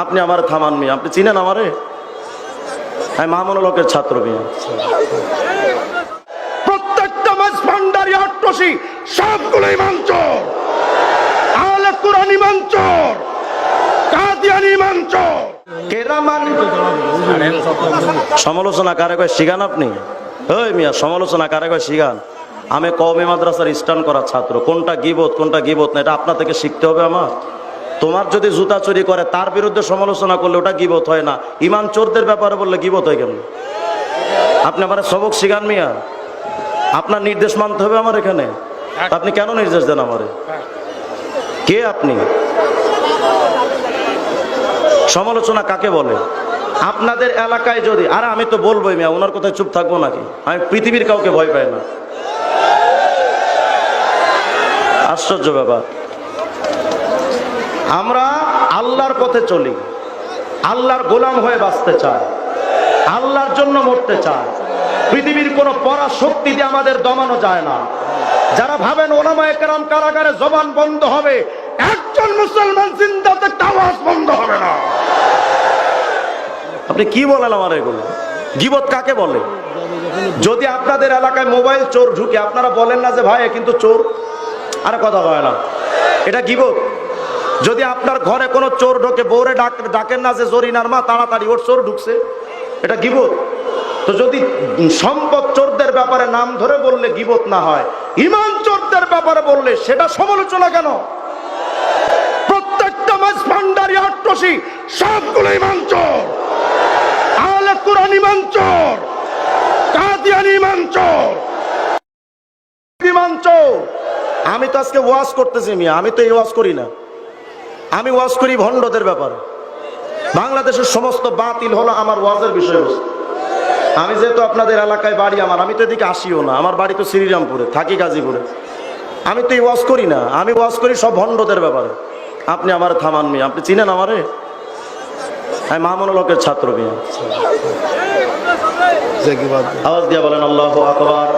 আপনি আমার থামান মিয়া, আপনি চিনেন আমারে? আমি মামুনুল হকের ছাত্র মিয়া। প্রত্যেকটা মাস ভান্ডারি আট্রসি সবগুলো ইমামচোর, আহলে কুরআন ইমামচোর, কাদিয়ানি ইমামচোর। কেরামান সমালোচনা কারে কয় শিখান আপনি? ওই মিয়া সমালোচনা কারে কয় শিখান? আমি কওমি মাদ্রাসার স্টান্ড করা ছাত্র, কোনটা গীবত কোনটা গীবত না এটা আপনার থেকে শিখতে হবে আমার। তোমার যদি জুতা চুরি করে তার বিরুদ্ধে সমালোচনা করলে ওটা গীবত হয় না, ইমান চোরদের ব্যাপারে বললে গীবত হয় কেন? আপনি আমার সবক শিখান মিয়া, আপনার নির্দেশ মানতে হবে আমার এখানে। আপনি কেন নির্দেশ দেন আমারে? কে আপনি? সমালোচনা কাকে বলে? আপনাদের এলাকায় যদি, আরে আমি তো বলবোই মিয়া, ওনার কথায় চুপ থাকবো নাকি? আমি পৃথিবীর কাউকে ভয় পাই না। আশ্চর্য ব্যাপার। আমরা আল্লাহর পথে চলি, আল্লাহর গোলাম হয়ে বাঁচতে চাই, আল্লাহর জন্য মরতে চাই। পৃথিবীর কোন পরাশক্তি দিয়ে আমাদের দমানো যায় না। যারা ভাবেন ওলামায়ে কেরাম কারাগারে জবান বন্ধ হবে, একজন মুসলমান জিন্দাতে আওয়াজ বন্ধ হবে না। আপনি কি বলেন আমার এগুলো? গীবত কাকে বলে? যদি আপনাদের এলাকায় মোবাইল চোর ঢুকে আপনারা বলেন না যে ভাই কিন্তু চোর, আরে কথা হয় না, এটা গীবত? যদি আপনার ঘরে কোনো চোর ঢোকে বউরে ডাকেন না যে জরিনার মা তাড়াতাড়ি ওর চোর ঢুকছে, এটা গীবত? তো যদি সম্পদ চোরদের ব্যাপারে নাম ধরে বললে গীবত না হয়, ঈমান চোরদের ব্যাপারে বললে সেটা সমালোচনা কেন? প্রত্যেকটা মাস ভান্ডারি আট্রসি সবগুলো ঈমান চোর, আহলে কুরআন ঈমান চোর, কাদিয়ানি ঈমান চোর, ঈমান চোর। আমি তো আজকে ওয়াজ করতেছি মিয়া, আমি তো এই ওয়াজ করি না, আমি ওয়াজ করি ভণ্ডদের ব্যাপারে। বাংলাদেশের সমস্ত বাতিল হলো আমার ওয়াজের বিষয়বস্তু। আমি যেহেতু আপনাদের এলাকায় বাড়ি আমার, আমি তো এদিকে আসিও না, আমার বাড়ি তো শ্রীরামপুরে, থাকি গাজীপুরে। আমি তো এই ওয়াজ করি না, আমি ওয়াজ করি সব ভণ্ডদের ব্যাপারে। আপনি আমার থামান মিয়া, আপনি চিনেন আমারে? আমি মামুনুল হকের ছাত্র মিয়া। আওয়াজ দিয়া বলেন আল্লাহু আকবার।